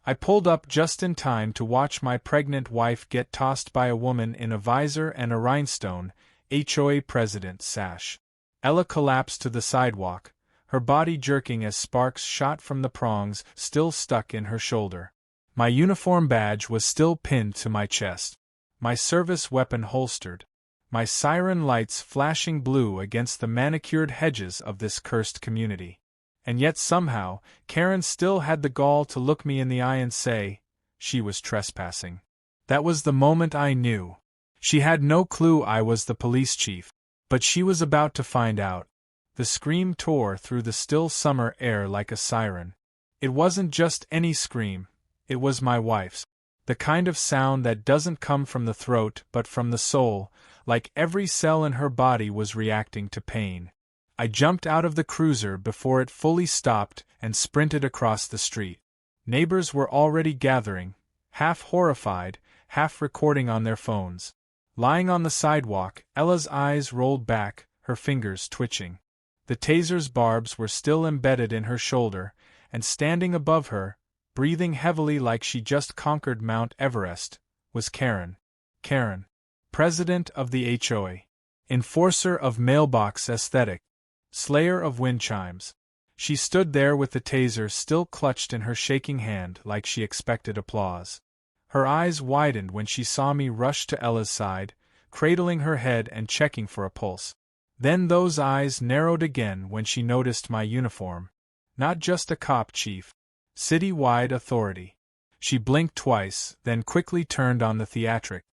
I pulled up just in time to watch my pregnant wife get tossed by a woman in a visor and a rhinestone HOA President sash. Ella collapsed to the sidewalk, her body jerking as sparks shot from the prongs still stuck in her shoulder. My uniform badge was still pinned to my chest, my service weapon holstered, my siren lights flashing blue against the manicured hedges of this cursed community. And yet somehow, Karen still had the gall to look me in the eye and say, she was trespassing. That was the moment I knew. She had no clue I was the police chief, but she was about to find out. The scream tore through the still summer air like a siren. It wasn't just any scream, it was my wife's. The kind of sound that doesn't come from the throat but from the soul, like every cell in her body was reacting to pain. I jumped out of the cruiser before it fully stopped and sprinted across the street. Neighbors were already gathering, half horrified, half recording on their phones. Lying on the sidewalk, Ella's eyes rolled back, her fingers twitching. The taser's barbs were still embedded in her shoulder, and standing above her, breathing heavily like she just conquered Mount Everest, was Karen. Karen, president of the HOA, enforcer of mailbox aesthetic, slayer of wind chimes. She stood there with the taser still clutched in her shaking hand like she expected applause. Her eyes widened when she saw me rush to Ella's side, cradling her head and checking for a pulse. Then those eyes narrowed again when she noticed my uniform. Not just a cop chief. City-wide authority. She blinked twice, then quickly turned on the theatric.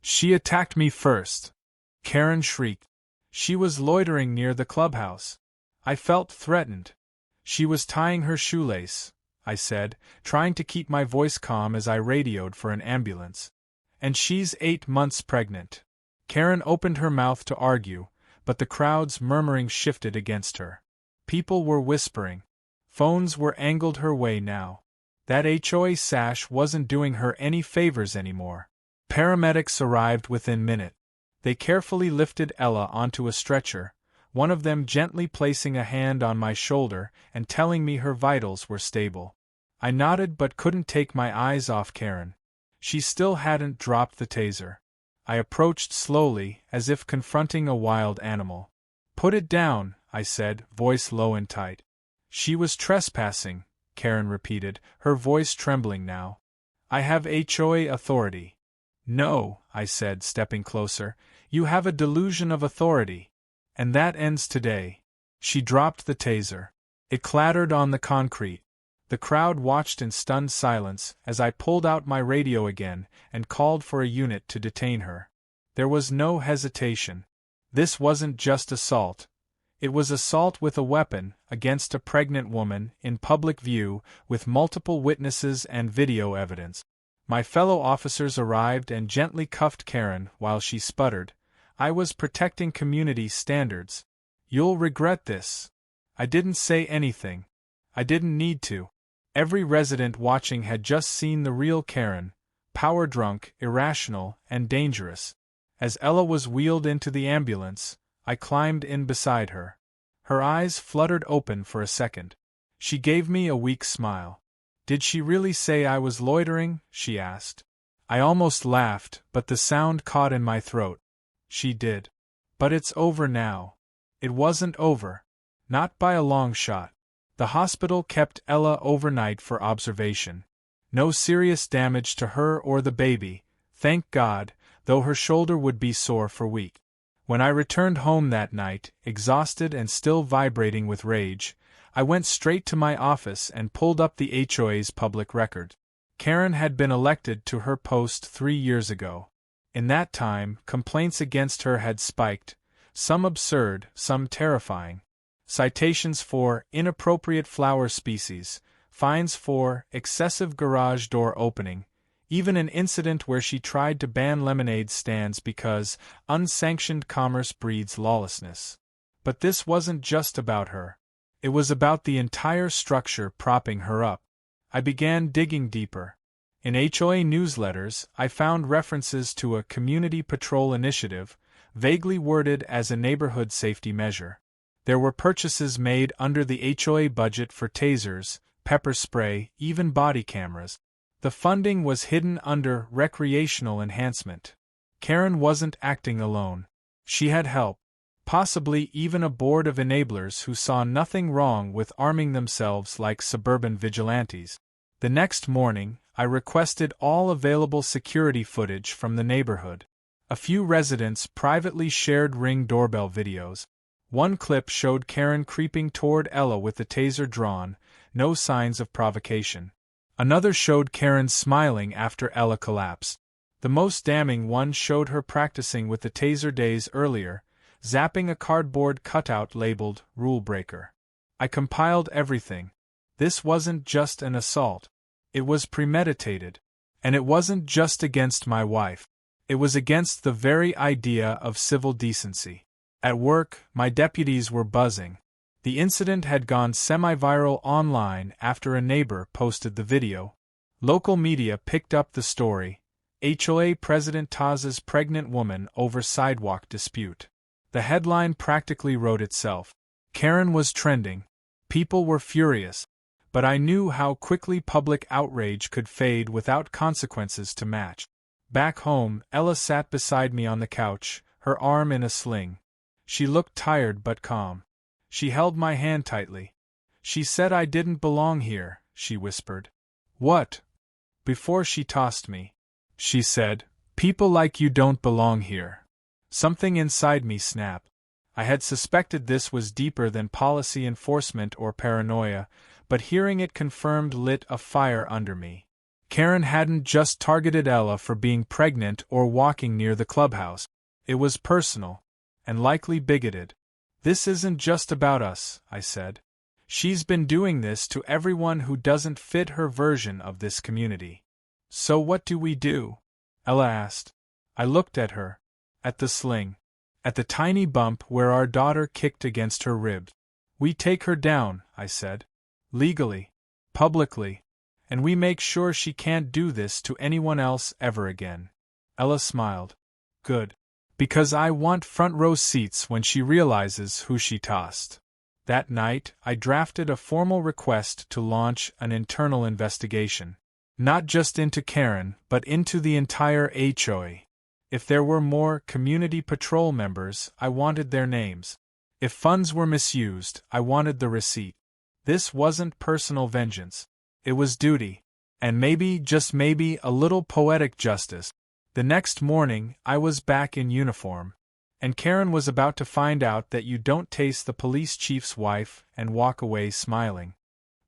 She attacked me first. Karen shrieked. She was loitering near the clubhouse. I felt threatened. She was tying her shoelace, I said, trying to keep my voice calm as I radioed for an ambulance. And she's 8 months pregnant. Karen opened her mouth to argue, but the crowd's murmuring shifted against her. People were whispering. Phones were angled her way now. That HOA sash wasn't doing her any favors anymore. Paramedics arrived within minutes. They carefully lifted Ella onto a stretcher, one of them gently placing a hand on my shoulder and telling me her vitals were stable. I nodded but couldn't take my eyes off Karen. She still hadn't dropped the taser. I approached slowly, as if confronting a wild animal. "Put it down," I said, voice low and tight. "She was trespassing," Karen repeated, her voice trembling now. "I have HOA authority." "No," I said, stepping closer, "you have a delusion of authority. And that ends today." She dropped the taser. It clattered on the concrete. The crowd watched in stunned silence as I pulled out my radio again and called for a unit to detain her. There was no hesitation. This wasn't just assault. It was assault with a weapon against a pregnant woman in public view with multiple witnesses and video evidence. My fellow officers arrived and gently cuffed Karen while she sputtered, "I was protecting community standards. You'll regret this." I didn't say anything. I didn't need to. Every resident watching had just seen the real Karen, power-drunk, irrational, and dangerous. As Ella was wheeled into the ambulance, I climbed in beside her. Her eyes fluttered open for a second. She gave me a weak smile. "Did she really say I was loitering?" she asked. I almost laughed, but the sound caught in my throat. She did. But it's over now. It wasn't over. Not by a long shot. The hospital kept Ella overnight for observation. No serious damage to her or the baby, thank God, though her shoulder would be sore for weeks. When I returned home that night, exhausted and still vibrating with rage, I went straight to my office and pulled up the HOA's public record. Karen had been elected to her post 3 years ago. In that time, complaints against her had spiked, some absurd, some terrifying. Citations for inappropriate flower species, fines for excessive garage door opening, even an incident where she tried to ban lemonade stands because unsanctioned commerce breeds lawlessness. But this wasn't just about her. It was about the entire structure propping her up. I began digging deeper. In HOA newsletters, I found references to a community patrol initiative, vaguely worded as a neighborhood safety measure. There were purchases made under the HOA budget for tasers, pepper spray, even body cameras. The funding was hidden under recreational enhancement. Karen wasn't acting alone. She had help. Possibly even a board of enablers who saw nothing wrong with arming themselves like suburban vigilantes. The next morning, I requested all available security footage from the neighborhood. A few residents privately shared Ring doorbell videos. One clip showed Karen creeping toward Ella with the taser drawn, no signs of provocation. Another showed Karen smiling after Ella collapsed. The most damning one showed her practicing with the taser days earlier, zapping a cardboard cutout labeled "Rule Breaker." I compiled everything. This wasn't just an assault. It was premeditated. And it wasn't just against my wife. It was against the very idea of civil decency. At work, my deputies were buzzing. The incident had gone semi-viral online after a neighbor posted the video. Local media picked up the story. HOA President Tased's pregnant woman over sidewalk dispute. The headline practically wrote itself. Karen was trending. People were furious. But I knew how quickly public outrage could fade without consequences to match. Back home, Ella sat beside me on the couch, her arm in a sling. She looked tired but calm. She held my hand tightly. She said I didn't belong here, she whispered. What? Before she tossed me. She said, people like you don't belong here. Something inside me snapped. I had suspected this was deeper than policy enforcement or paranoia, but hearing it confirmed lit a fire under me. Karen hadn't just targeted Ella for being pregnant or walking near the clubhouse. It was personal, and likely bigoted. This isn't just about us, I said. She's been doing this to everyone who doesn't fit her version of this community. So what do we do? Ella asked. I looked at her. At the sling. At the tiny bump where our daughter kicked against her ribs. We take her down, I said. Legally. Publicly. And we make sure she can't do this to anyone else ever again. Ella smiled. Good. Because I want front row seats when she realizes who she tossed. That night, I drafted a formal request to launch an internal investigation. Not just into Karen, but into the entire HOA. If there were more community patrol members, I wanted their names. If funds were misused, I wanted the receipt. This wasn't personal vengeance. It was duty. And maybe, just maybe, a little poetic justice. The next morning, I was back in uniform. And Karen was about to find out that you don't taste the police chief's wife and walk away smiling.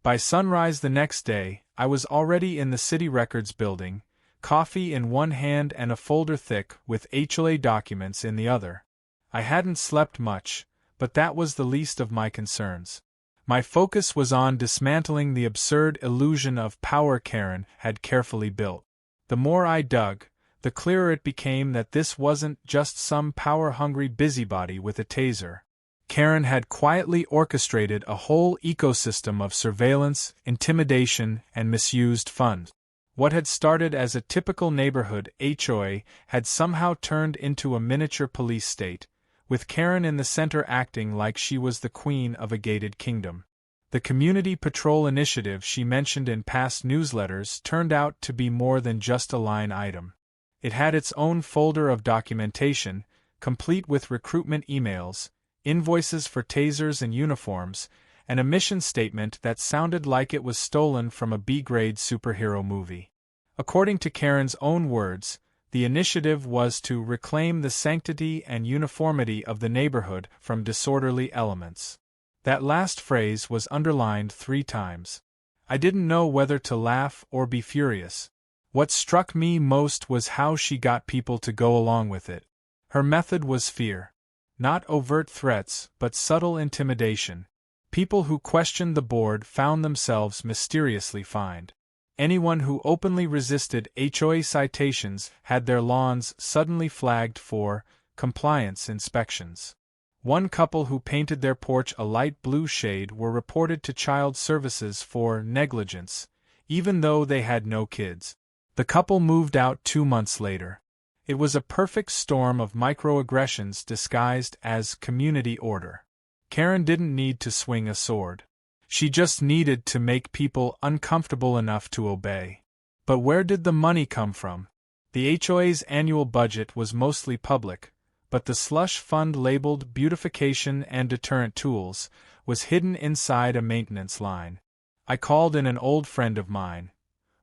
By sunrise the next day, I was already in the city records building, coffee in one hand and a folder thick with HOA documents in the other. I hadn't slept much, but that was the least of my concerns. My focus was on dismantling the absurd illusion of power Karen had carefully built. The more I dug, the clearer it became that this wasn't just some power-hungry busybody with a taser. Karen had quietly orchestrated a whole ecosystem of surveillance, intimidation, and misused funds. What had started as a typical neighborhood HOA had somehow turned into a miniature police state, with Karen in the center acting like she was the queen of a gated kingdom. The community patrol initiative she mentioned in past newsletters turned out to be more than just a line item. It had its own folder of documentation, complete with recruitment emails, invoices for tasers and uniforms, and a mission statement that sounded like it was stolen from a B-grade superhero movie. According to Karen's own words, the initiative was to reclaim the sanctity and uniformity of the neighborhood from disorderly elements. That last phrase was underlined 3 times. I didn't know whether to laugh or be furious. What struck me most was how she got people to go along with it. Her method was fear. Not overt threats, but subtle intimidation. People who questioned the board found themselves mysteriously fined. Anyone who openly resisted HOA citations had their lawns suddenly flagged for compliance inspections. One couple who painted their porch a light blue shade were reported to Child Services for negligence, even though they had no kids. The couple moved out 2 months later. It was a perfect storm of microaggressions disguised as community order. Karen didn't need to swing a sword. She just needed to make people uncomfortable enough to obey. But where did the money come from? The HOA's annual budget was mostly public, but the slush fund labeled Beautification and Deterrent Tools was hidden inside a maintenance line. I called in an old friend of mine,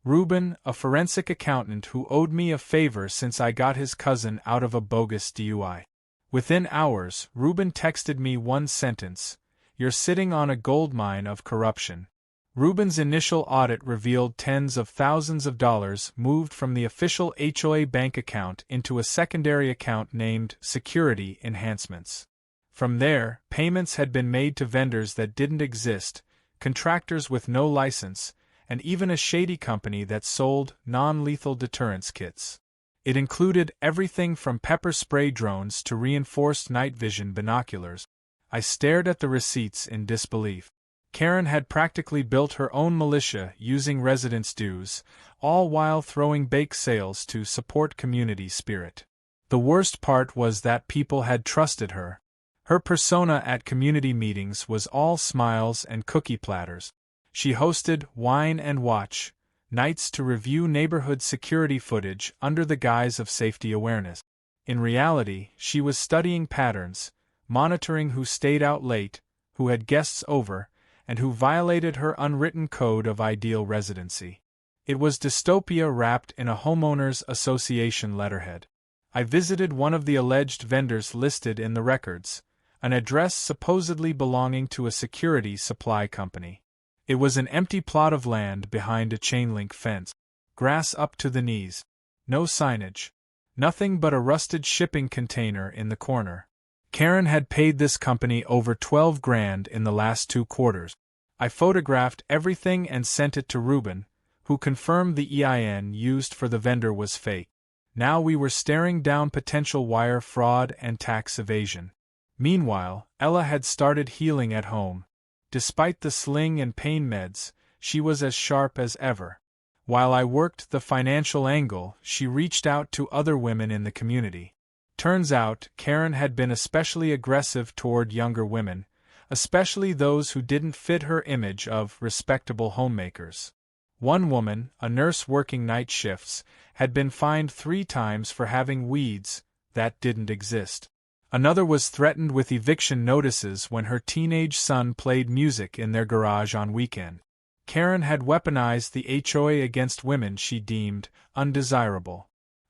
Ruben, a forensic accountant who owed me a favor since I got his cousin out of a bogus DUI. Within hours, Ruben texted me one sentence: "You're sitting on a goldmine of corruption." Ruben's initial audit revealed tens of thousands of dollars moved from the official HOA bank account into a secondary account named Security Enhancements. From there, payments had been made to vendors that didn't exist, contractors with no license, and even a shady company that sold non-lethal deterrence kits. It included everything from pepper spray drones to reinforced night vision binoculars. I stared at the receipts in disbelief. Karen had practically built her own militia using residents' dues, all while throwing bake sales to support community spirit. The worst part was that people had trusted her. Her persona at community meetings was all smiles and cookie platters. She hosted Wine and Watch nights to review neighborhood security footage under the guise of safety awareness. In reality, she was studying patterns, monitoring who stayed out late, who had guests over, and who violated her unwritten code of ideal residency. It was dystopia wrapped in a homeowners association letterhead. I visited one of the alleged vendors listed in the records, an address supposedly belonging to a security supply company. It was an empty plot of land behind a chain-link fence, grass up to the knees, no signage, nothing but a rusted shipping container in the corner. Karen had paid this company over $12,000 in the last 2 quarters. I photographed everything and sent it to Ruben, who confirmed the EIN used for the vendor was fake. Now we were staring down potential wire fraud and tax evasion. Meanwhile, Ella had started healing at home. Despite the sling and pain meds, she was as sharp as ever. While I worked the financial angle, she reached out to other women in the community. Turns out, Karen had been especially aggressive toward younger women, especially those who didn't fit her image of respectable homemakers. One woman, a nurse working night shifts, had been fined 3 times for having weeds that didn't exist. Another was threatened with eviction notices when her teenage son played music in their garage on weekend. Karen had weaponized the HOA against women she deemed undesirable.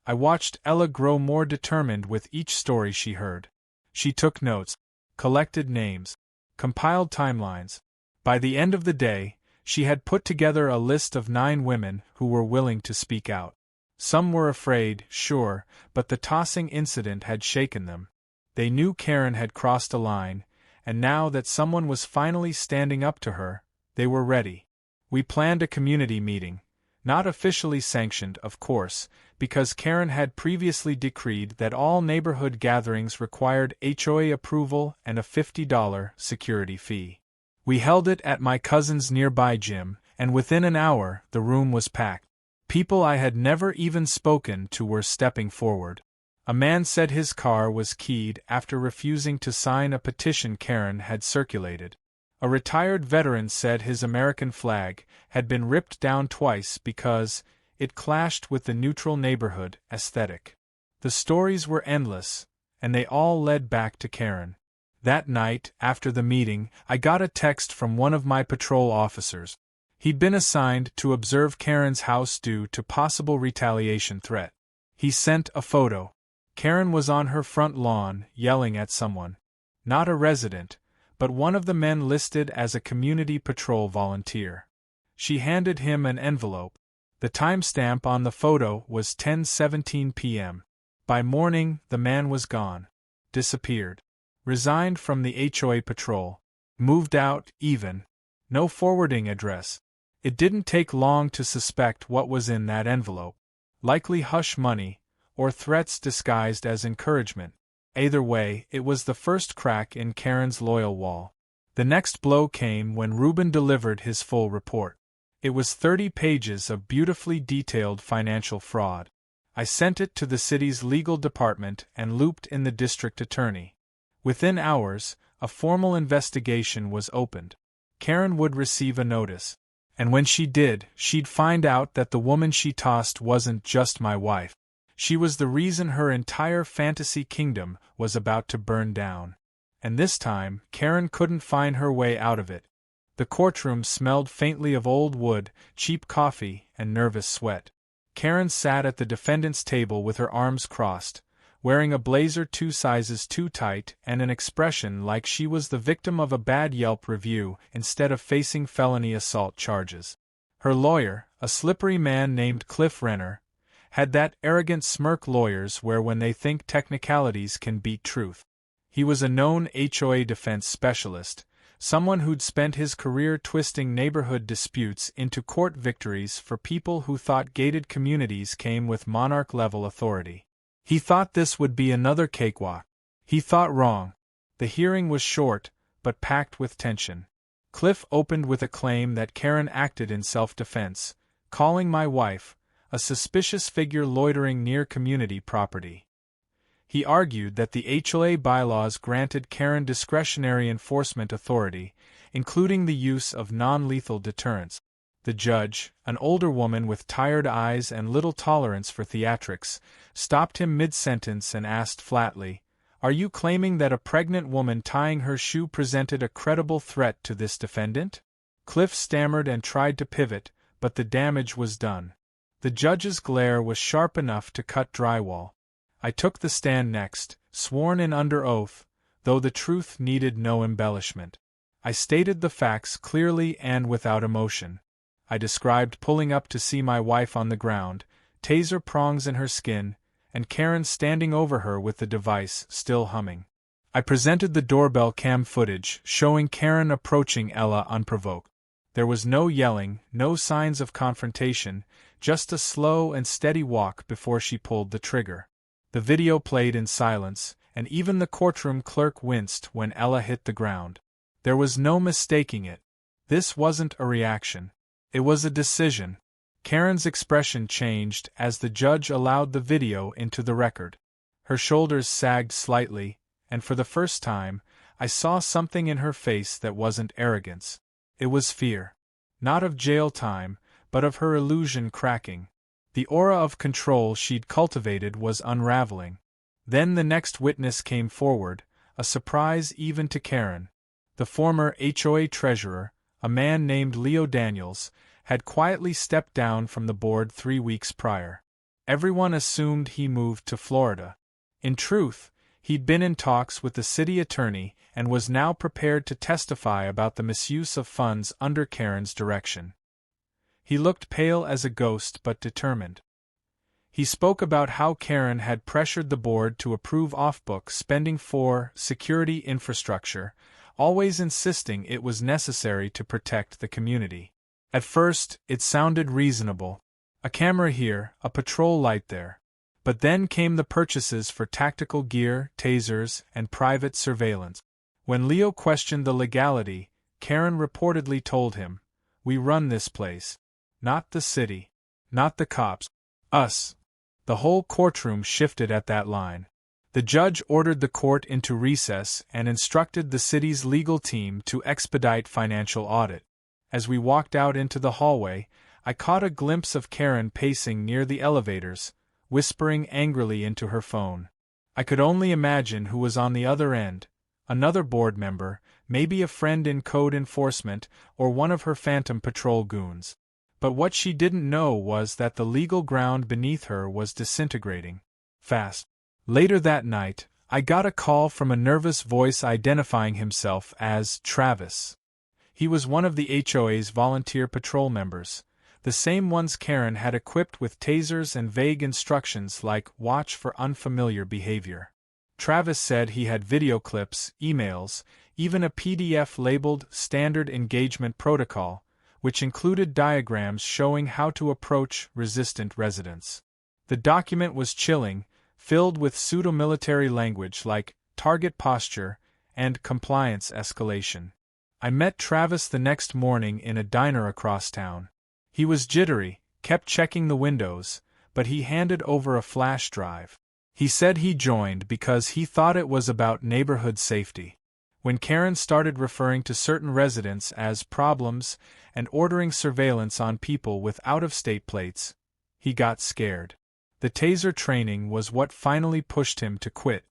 I watched Ella grow more determined with each story she heard. She took notes, collected names, compiled timelines. By the end of the day, she had put together a list of 9 women who were willing to speak out. Some were afraid, sure, but the tossing incident had shaken them. They knew Karen had crossed a line, and now that someone was finally standing up to her, they were ready. We planned a community meeting, not officially sanctioned, of course, because Karen had previously decreed that all neighborhood gatherings required HOA approval and a $50 security fee. We held it at my cousin's nearby gym, and within an hour the room was packed. People I had never even spoken to were stepping forward. A man said his car was keyed after refusing to sign a petition Karen had circulated. A retired veteran said his American flag had been ripped down twice because it clashed with the neutral neighborhood aesthetic. The stories were endless, and they all led back to Karen. That night, after the meeting, I got a text from one of my patrol officers. He'd been assigned to observe Karen's house due to possible retaliation threat. He sent a photo. Karen was on her front lawn, yelling at someone. Not a resident, but one of the men listed as a community patrol volunteer. She handed him an envelope. The timestamp on the photo was 10:17 p.m. By morning, the man was gone. Disappeared. Resigned from the HOA patrol. Moved out, even. No forwarding address. It didn't take long to suspect what was in that envelope. Likely hush money, or threats disguised as encouragement. Either way, it was the first crack in Karen's loyal wall. The next blow came when Ruben delivered his full report. It was 30 pages of beautifully detailed financial fraud. I sent it to the city's legal department and looped in the district attorney. Within hours, a formal investigation was opened. Karen would receive a notice. And when she did, she'd find out that the woman she tossed wasn't just my wife. She was the reason her entire fantasy kingdom was about to burn down. And this time, Karen couldn't find her way out of it. The courtroom smelled faintly of old wood, cheap coffee, and nervous sweat. Karen sat at the defendant's table with her arms crossed, wearing a blazer 2 sizes too tight and an expression like she was the victim of a bad Yelp review instead of facing felony assault charges. Her lawyer, a slippery man named Cliff Renner, had that arrogant smirk lawyers wear when they think technicalities can beat truth. He was a known HOA defense specialist, someone who'd spent his career twisting neighborhood disputes into court victories for people who thought gated communities came with monarch-level authority. He thought this would be another cakewalk. He thought wrong. The hearing was short, but packed with tension. Cliff opened with a claim that Karen acted in self-defense, calling my wife a suspicious figure loitering near community property. He argued that the HOA bylaws granted Karen discretionary enforcement authority, including the use of non-lethal deterrence. The judge, an older woman with tired eyes and little tolerance for theatrics, stopped him mid-sentence and asked flatly, "Are you claiming that a pregnant woman tying her shoe presented a credible threat to this defendant?" Cliff stammered and tried to pivot, but the damage was done. The judge's glare was sharp enough to cut drywall. I took the stand next, sworn in under oath, though the truth needed no embellishment. I stated the facts clearly and without emotion. I described pulling up to see my wife on the ground, taser prongs in her skin, and Karen standing over her with the device still humming. I presented the doorbell cam footage showing Karen approaching Ella unprovoked. There was no yelling, no signs of confrontation, just a slow and steady walk before she pulled the trigger. The video played in silence, and even the courtroom clerk winced when Ella hit the ground. There was no mistaking it. This wasn't a reaction. It was a decision. Karen's expression changed as the judge allowed the video into the record. Her shoulders sagged slightly, and for the first time, I saw something in her face that wasn't arrogance. It was fear. Not of jail time, but of her illusion cracking. The aura of control she'd cultivated was unraveling. Then the next witness came forward, a surprise even to Karen. The former HOA treasurer, a man named Leo Daniels, had quietly stepped down from the board 3 weeks prior. Everyone assumed he moved to Florida. In truth, he'd been in talks with the city attorney and was now prepared to testify about the misuse of funds under Karen's direction. He looked pale as a ghost but determined. He spoke about how Karen had pressured the board to approve off-book spending for security infrastructure, always insisting it was necessary to protect the community. At first, it sounded reasonable. A camera here, a patrol light there. But then came the purchases for tactical gear, tasers, and private surveillance. When Leo questioned the legality, Karen reportedly told him, "We run this place. Not the city. Not the cops. Us." The whole courtroom shifted at that line. The judge ordered the court into recess and instructed the city's legal team to expedite financial audit. As we walked out into the hallway, I caught a glimpse of Karen pacing near the elevators, whispering angrily into her phone. I could only imagine who was on the other end, another board member, maybe a friend in code enforcement or one of her Phantom Patrol goons. But what she didn't know was that the legal ground beneath her was disintegrating. Fast. Later that night, I got a call from a nervous voice identifying himself as Travis. He was one of the HOA's volunteer patrol members, the same ones Karen had equipped with tasers and vague instructions like watch for unfamiliar behavior. Travis said he had video clips, emails, even a PDF labeled Standard Engagement Protocol, which included diagrams showing how to approach resistant residents. The document was chilling, filled with pseudo-military language like target posture and compliance escalation. I met Travis the next morning in a diner across town. He was jittery, kept checking the windows, but he handed over a flash drive. He said he joined because he thought it was about neighborhood safety. When Karen started referring to certain residents as problems and ordering surveillance on people with out-of-state plates, he got scared. The taser training was what finally pushed him to quit.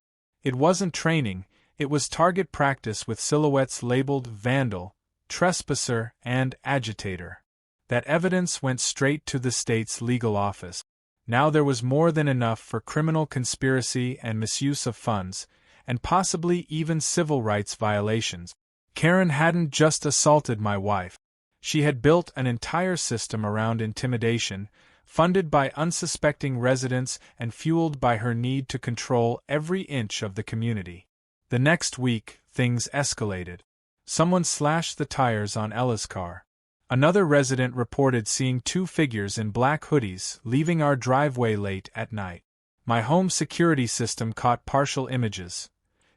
It wasn't training, it was target practice with silhouettes labeled vandal, trespasser, and agitator. That evidence went straight to the state's legal office. Now there was more than enough for criminal conspiracy and misuse of funds, and possibly even civil rights violations. Karen hadn't just assaulted my wife. She had built an entire system around intimidation, funded by unsuspecting residents and fueled by her need to control every inch of the community. The next week, things escalated. Someone slashed the tires on Ella's car. Another resident reported seeing two figures in black hoodies leaving our driveway late at night. My home security system caught partial images,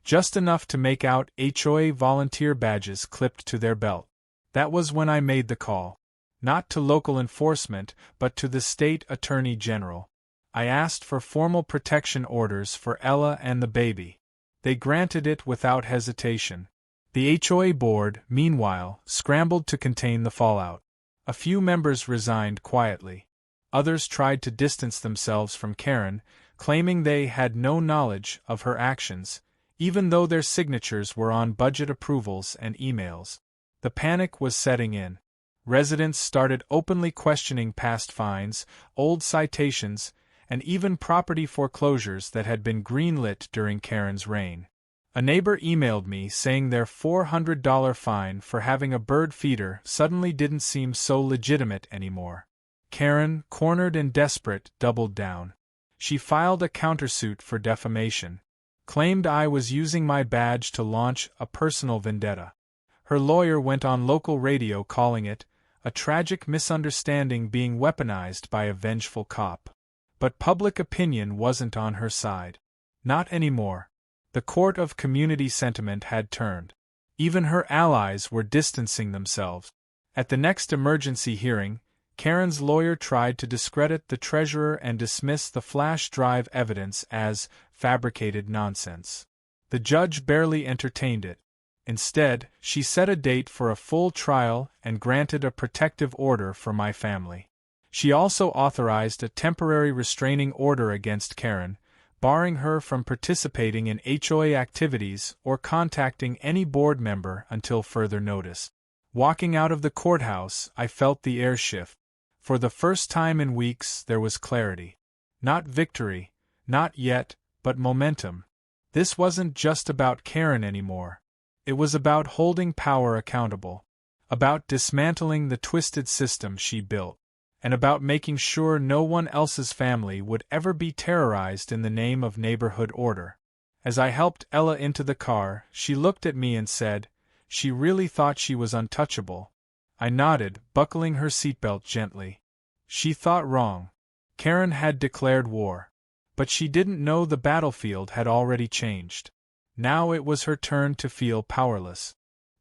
just enough to make out HOA volunteer badges clipped to their belt. That was when I made the call. Not to local enforcement, but to the state attorney general. I asked for formal protection orders for Ella and the baby. They granted it without hesitation. The HOA board, meanwhile, scrambled to contain the fallout. A few members resigned quietly. Others tried to distance themselves from Karen, claiming they had no knowledge of her actions, even though their signatures were on budget approvals and emails. The panic was setting in. Residents started openly questioning past fines, old citations, and even property foreclosures that had been greenlit during Karen's reign. A neighbor emailed me saying their $400 fine for having a bird feeder suddenly didn't seem so legitimate anymore. Karen, cornered and desperate, doubled down. She filed a countersuit for defamation, claimed I was using my badge to launch a personal vendetta. Her lawyer went on local radio calling it a tragic misunderstanding being weaponized by a vengeful cop. But public opinion wasn't on her side. Not anymore. The court of community sentiment had turned. Even her allies were distancing themselves. At the next emergency hearing, Karen's lawyer tried to discredit the treasurer and dismiss the flash drive evidence as fabricated nonsense. The judge barely entertained it. Instead, she set a date for a full trial and granted a protective order for my family. She also authorized a temporary restraining order against Karen, barring her from participating in HOA activities or contacting any board member until further notice. Walking out of the courthouse, I felt the air shift. For the first time in weeks, there was clarity. Not victory, not yet, but momentum. This wasn't just about Karen anymore. It was about holding power accountable, about dismantling the twisted system she built, and about making sure no one else's family would ever be terrorized in the name of neighborhood order. As I helped Ella into the car, she looked at me and said, "She really thought she was untouchable." I nodded, buckling her seatbelt gently. She thought wrong. Karen had declared war. But she didn't know the battlefield had already changed. Now it was her turn to feel powerless.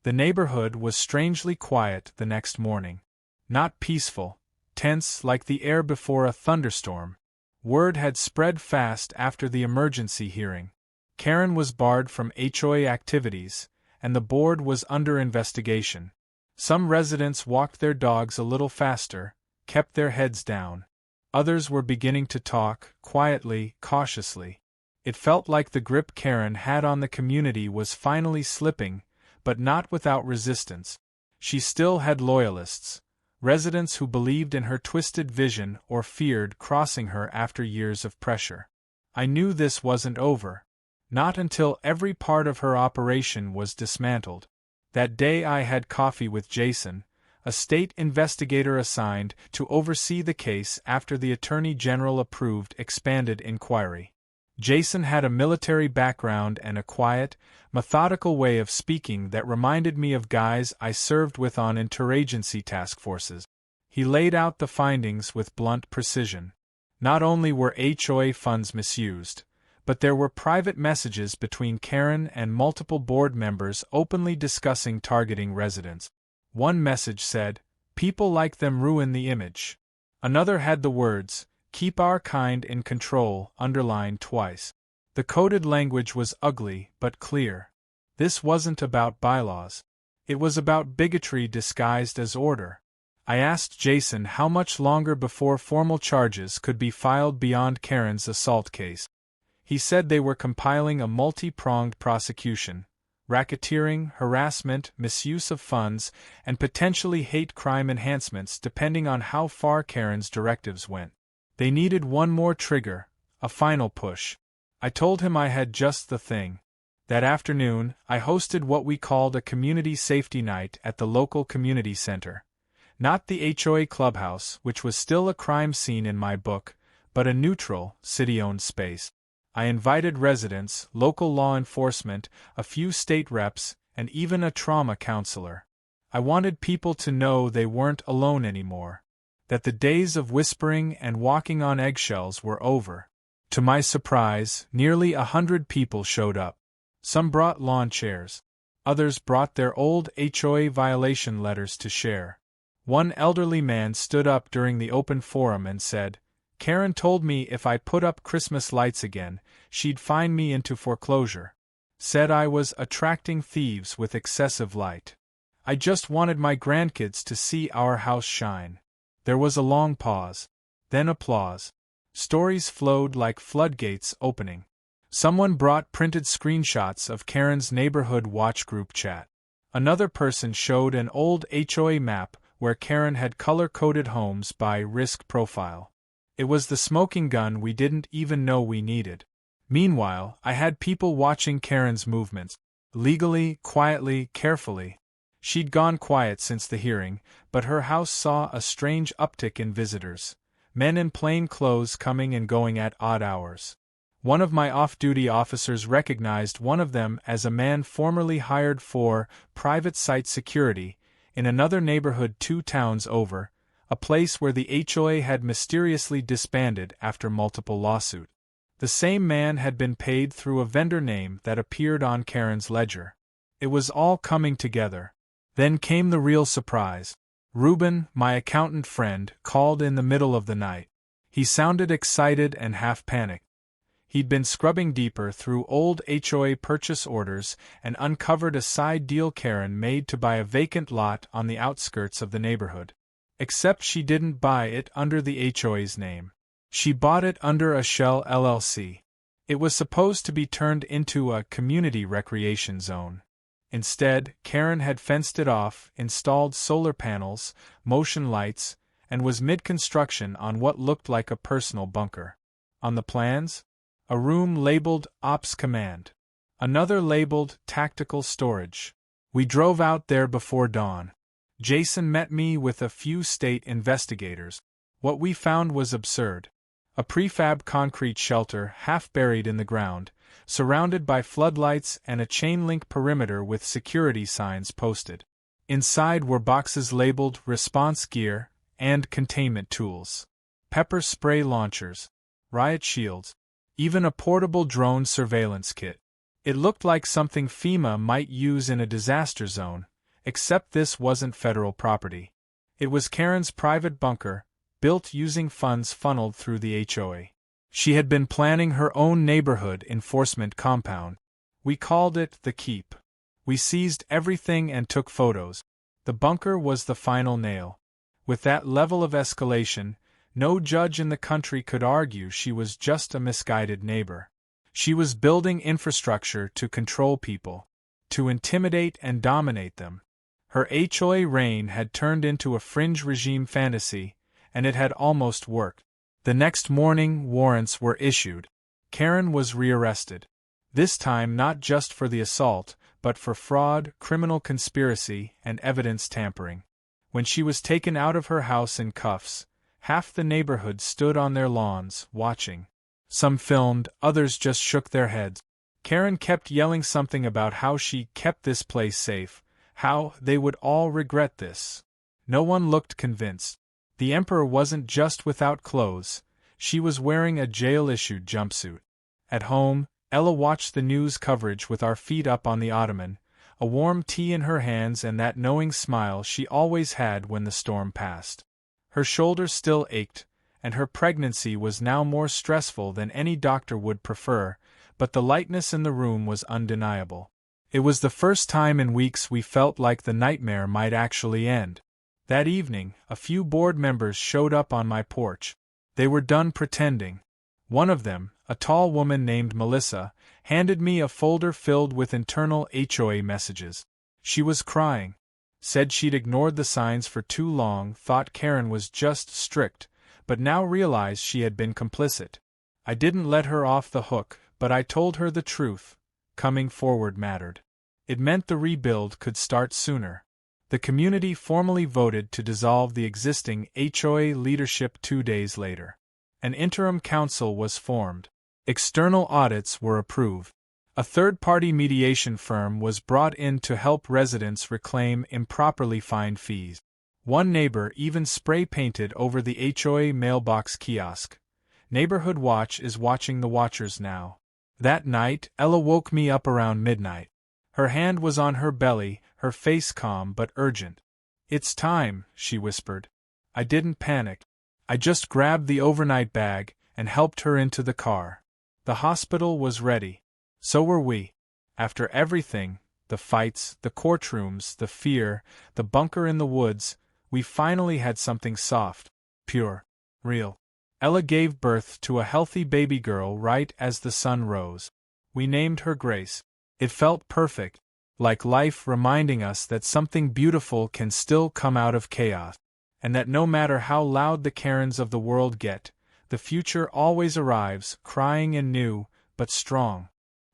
The neighborhood was strangely quiet the next morning. Not peaceful, tense like the air before a thunderstorm. Word had spread fast after the emergency hearing. Karen was barred from HOA activities, and the board was under investigation. Some residents walked their dogs a little faster, kept their heads down. Others were beginning to talk, quietly, cautiously. It felt like the grip Karen had on the community was finally slipping, but not without resistance. She still had loyalists, residents who believed in her twisted vision or feared crossing her after years of pressure. I knew this wasn't over. Not until every part of her operation was dismantled. That day I had coffee with Jason, a state investigator assigned to oversee the case after the Attorney General approved expanded inquiry. Jason had a military background and a quiet, methodical way of speaking that reminded me of guys I served with on interagency task forces. He laid out the findings with blunt precision. Not only were HOA funds misused, but there were private messages between Karen and multiple board members openly discussing targeting residents. One message said, "People like them ruin the image." Another had the words, "Keep our kind in control," underlined twice. The coded language was ugly but clear. This wasn't about bylaws. It was about bigotry disguised as order. I asked Jason how much longer before formal charges could be filed beyond Karen's assault case. He said they were compiling a multi-pronged prosecution: racketeering, harassment, misuse of funds, and potentially hate crime enhancements depending on how far Karen's directives went. They needed one more trigger, a final push. I told him I had just the thing. That afternoon, I hosted what we called a community safety night at the local community center. Not the HOA clubhouse, which was still a crime scene in my book, but a neutral, city-owned space. I invited residents, local law enforcement, a few state reps, and even a trauma counselor. I wanted people to know they weren't alone anymore, that the days of whispering and walking on eggshells were over. To my surprise, nearly 100 people showed up. Some brought lawn chairs. Others brought their old HOA violation letters to share. One elderly man stood up during the open forum and said, "Karen told me if I put up Christmas lights again, she'd fine me into foreclosure. Said I was attracting thieves with excessive light. I just wanted my grandkids to see our house shine." There was a long pause. Then applause. Stories flowed like floodgates opening. Someone brought printed screenshots of Karen's neighborhood watch group chat. Another person showed an old HOA map where Karen had color-coded homes by risk profile. It was the smoking gun we didn't even know we needed. Meanwhile, I had people watching Karen's movements, legally, quietly, carefully. She'd gone quiet since the hearing, but her house saw a strange uptick in visitors. Men in plain clothes coming and going at odd hours. One of my off-duty officers recognized one of them as a man formerly hired for private site security in another neighborhood 2 towns over, a place where the HOA had mysteriously disbanded after multiple lawsuits. The same man had been paid through a vendor name that appeared on Karen's ledger. It was all coming together. Then came the real surprise. Reuben, my accountant friend, called in the middle of the night. He sounded excited and half panicked. He'd been scrubbing deeper through old HOA purchase orders and uncovered a side deal Karen made to buy a vacant lot on the outskirts of the neighborhood. Except she didn't buy it under the HOA's name. She bought it under a shell LLC. It was supposed to be turned into a community recreation zone. Instead, Karen had fenced it off, installed solar panels, motion lights, and was mid-construction on what looked like a personal bunker. On the plans? A room labeled Ops Command. Another labeled Tactical Storage. We drove out there before dawn. Jason met me with a few state investigators. What we found was absurd. A prefab concrete shelter half buried in the ground, surrounded by floodlights and a chain-link perimeter with security signs posted. Inside were boxes labeled Response Gear and Containment Tools. Pepper spray launchers. Riot shields. Even a portable drone surveillance kit. It looked like something FEMA might use in a disaster zone, except this wasn't federal property. It was Karen's private bunker, built using funds funneled through the HOA. She had been planning her own neighborhood enforcement compound. We called it the Keep. We seized everything and took photos. The bunker was the final nail. With that level of escalation, no judge in the country could argue she was just a misguided neighbor. She was building infrastructure to control people, to intimidate and dominate them. Her HOA reign had turned into a fringe regime fantasy, and it had almost worked. The next morning, warrants were issued. Karen was rearrested. This time not just for the assault, but for fraud, criminal conspiracy, and evidence tampering. When she was taken out of her house in cuffs, half the neighborhood stood on their lawns, watching. Some filmed, others just shook their heads. Karen kept yelling something about how she kept this place safe, how they would all regret this. No one looked convinced. The Emperor wasn't just without clothes, she was wearing a jail-issued jumpsuit. At home, Ella watched the news coverage with our feet up on the ottoman, a warm tea in her hands and that knowing smile she always had when the storm passed. Her shoulders still ached, and her pregnancy was now more stressful than any doctor would prefer, but the lightness in the room was undeniable. It was the first time in weeks we felt like the nightmare might actually end. That evening, a few board members showed up on my porch. They were done pretending. One of them, a tall woman named Melissa, handed me a folder filled with internal HOA messages. She was crying. Said she'd ignored the signs for too long, thought Karen was just strict, but now realized she had been complicit. I didn't let her off the hook, but I told her the truth. Coming forward mattered. It meant the rebuild could start sooner. The community formally voted to dissolve the existing HOA leadership 2 days later. An interim council was formed. External audits were approved. A third-party mediation firm was brought in to help residents reclaim improperly fined fees. One neighbor even spray-painted over the HOA mailbox kiosk. Neighborhood Watch is watching the watchers now. That night, Ella woke me up around midnight. Her hand was on her belly, her face calm but urgent. "It's time," she whispered. I didn't panic. I just grabbed the overnight bag and helped her into the car. The hospital was ready. So were we. After everything, the fights, the courtrooms, the fear, the bunker in the woods, we finally had something soft, pure, real. Ella gave birth to a healthy baby girl right as the sun rose. We named her Grace. It felt perfect, like life reminding us that something beautiful can still come out of chaos, and that no matter how loud the Karens of the world get, the future always arrives, crying and new, but strong.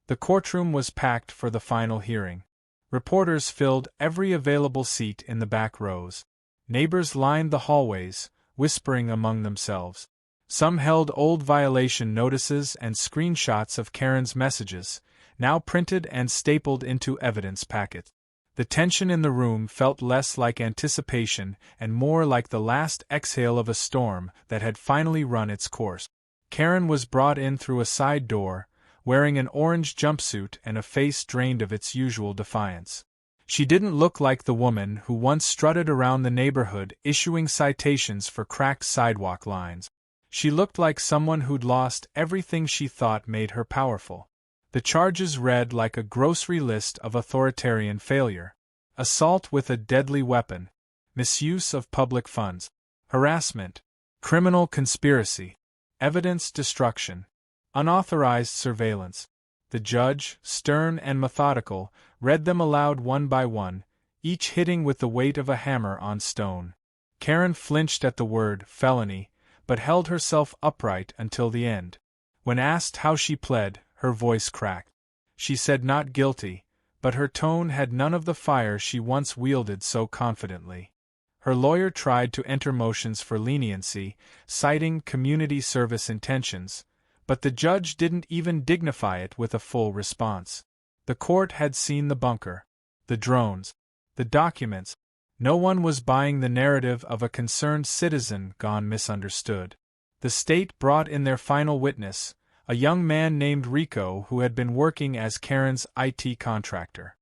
The courtroom was packed for the final hearing. Reporters filled every available seat in the back rows. Neighbors lined the hallways, whispering among themselves. Some held old violation notices and screenshots of Karen's messages, now printed and stapled into evidence packets. The tension in the room felt less like anticipation and more like the last exhale of a storm that had finally run its course. Karen was brought in through a side door, wearing an orange jumpsuit and a face drained of its usual defiance. She didn't look like the woman who once strutted around the neighborhood issuing citations for cracked sidewalk lines. She looked like someone who'd lost everything she thought made her powerful. The charges read like a grocery list of authoritarian failure. Assault with a deadly weapon, misuse of public funds, harassment, criminal conspiracy, evidence destruction, unauthorized surveillance. The judge, stern and methodical, read them aloud one by one, each hitting with the weight of a hammer on stone. Karen flinched at the word felony, but held herself upright until the end. When asked how she pled, her voice cracked. She said not guilty, but her tone had none of the fire she once wielded so confidently. Her lawyer tried to enter motions for leniency, citing community service intentions, but the judge didn't even dignify it with a full response. The court had seen the bunker, the drones, the documents. No one was buying the narrative of a concerned citizen gone misunderstood. The state brought in their final witness, a young man named Rico who had been working as Karen's IT contractor.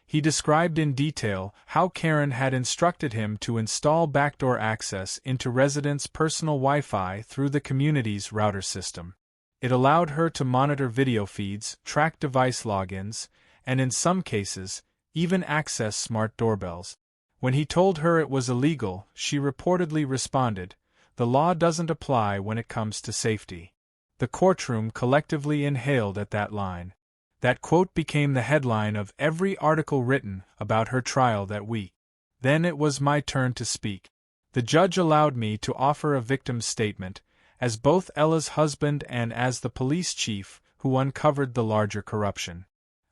He described in detail how Karen had instructed him to install backdoor access into residents' personal Wi-Fi through the community's router system. It allowed her to monitor video feeds, track device logins, and in some cases, even access smart doorbells. When he told her it was illegal, she reportedly responded, "The law doesn't apply when it comes to safety." The courtroom collectively inhaled at that line. That quote became the headline of every article written about her trial that week. Then it was my turn to speak. The judge allowed me to offer a victim's statement, as both Ella's husband and as the police chief who uncovered the larger corruption.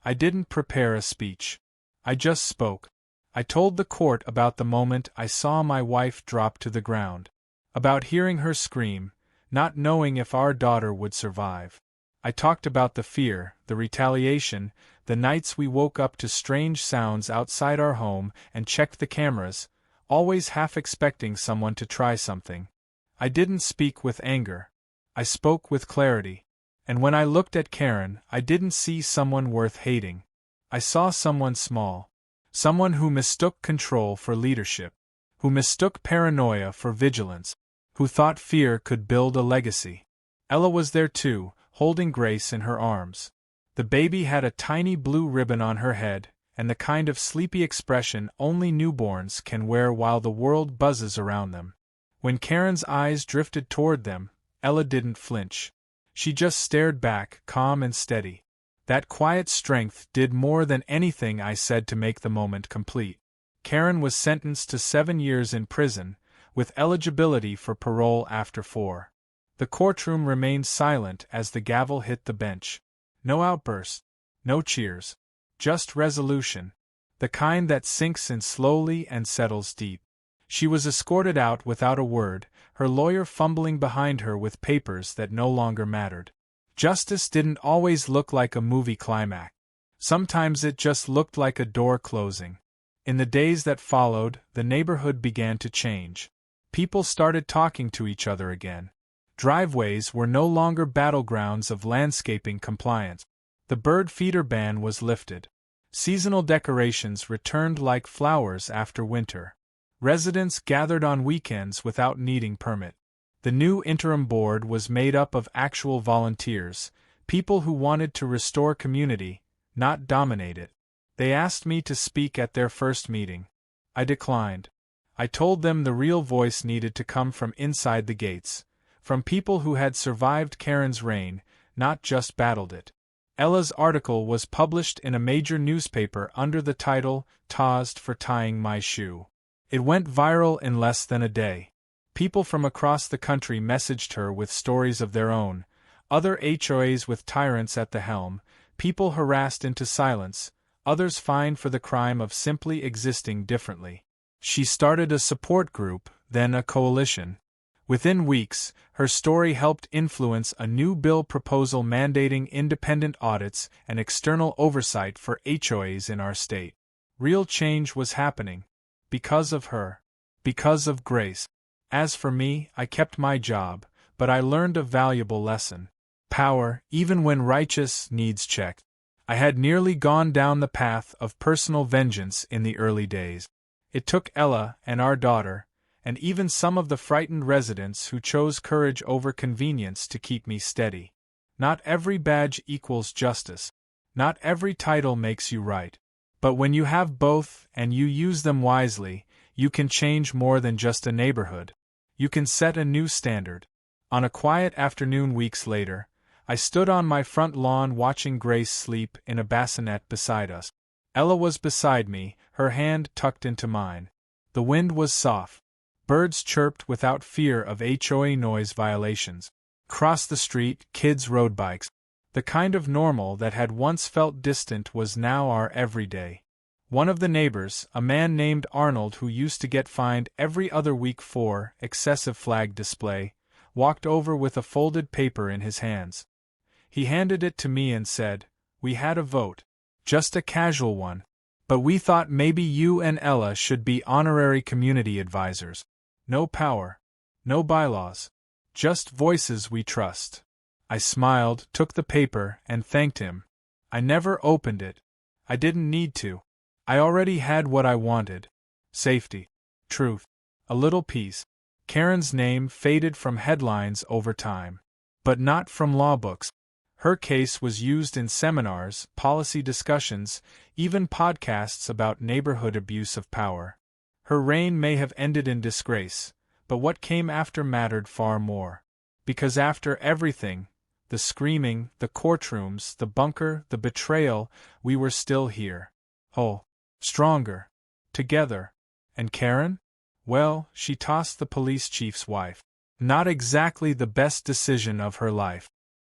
I didn't prepare a speech. I just spoke. I told the court about the moment I saw my wife drop to the ground, about hearing her scream, not knowing if our daughter would survive. I talked about the fear, the retaliation, the nights we woke up to strange sounds outside our home and checked the cameras, always half expecting someone to try something. I didn't speak with anger. I spoke with clarity. And when I looked at Karen, I didn't see someone worth hating. I saw someone small. Someone who mistook control for leadership, who mistook paranoia for vigilance, who thought fear could build a legacy. Ella was there too, holding Grace in her arms. The baby had a tiny blue ribbon on her head, and the kind of sleepy expression only newborns can wear while the world buzzes around them. When Karen's eyes drifted toward them, Ella didn't flinch. She just stared back, calm and steady. That quiet strength did more than anything I said to make the moment complete. Karen was sentenced to 7 years in prison, with eligibility for parole after 4. The courtroom remained silent as the gavel hit the bench. No outbursts, no cheers. Just resolution. The kind that sinks in slowly and settles deep. She was escorted out without a word, her lawyer fumbling behind her with papers that no longer mattered. Justice didn't always look like a movie climax. Sometimes it just looked like a door closing. In the days that followed, the neighborhood began to change. People started talking to each other again. Driveways were no longer battlegrounds of landscaping compliance. The bird feeder ban was lifted. Seasonal decorations returned like flowers after winter. Residents gathered on weekends without needing permit. The new interim board was made up of actual volunteers, people who wanted to restore community, not dominate it. They asked me to speak at their first meeting. I declined. I told them the real voice needed to come from inside the gates, from people who had survived Karen's reign, not just battled it. Ella's article was published in a major newspaper under the title, "Tased for Tying My Shoe." It went viral in less than a day. People from across the country messaged her with stories of their own, other HOAs with tyrants at the helm, people harassed into silence, others fined for the crime of simply existing differently. She started a support group, then a coalition. Within weeks, her story helped influence a new bill proposal mandating independent audits and external oversight for HOAs in our state. Real change was happening. Because of her. Because of Grace. As for me, I kept my job, but I learned a valuable lesson. Power, even when righteous, needs checked. I had nearly gone down the path of personal vengeance in the early days. It took Ella and our daughter, and even some of the frightened residents who chose courage over convenience to keep me steady. Not every badge equals justice. Not every title makes you right. But when you have both and you use them wisely, you can change more than just a neighborhood. You can set a new standard. On a quiet afternoon weeks later, I stood on my front lawn watching Grace sleep in a bassinet beside us. Ella was beside me, her hand tucked into mine. The wind was soft. Birds chirped without fear of HOA noise violations. Across the street, kids rode bikes. The kind of normal that had once felt distant was now our everyday. One of the neighbors, a man named Arnold who used to get fined every other week for excessive flag display, walked over with a folded paper in his hands. He handed it to me and said, "We had a vote. Just a casual one. But we thought maybe you and Ella should be honorary community advisors. No power. No bylaws. Just voices we trust." I smiled, took the paper, and thanked him. I never opened it. I didn't need to. I already had what I wanted. Safety. Truth. A little peace. Karen's name faded from headlines over time. But not from law books. Her case was used in seminars, policy discussions, even podcasts about neighborhood abuse of power. Her reign may have ended in disgrace, but what came after mattered far more. Because after everything, the screaming, the courtrooms, the bunker, the betrayal, we were still here. Oh, stronger. Together. And Karen? Well, she tossed the police chief's wife. Not exactly the best decision of her life.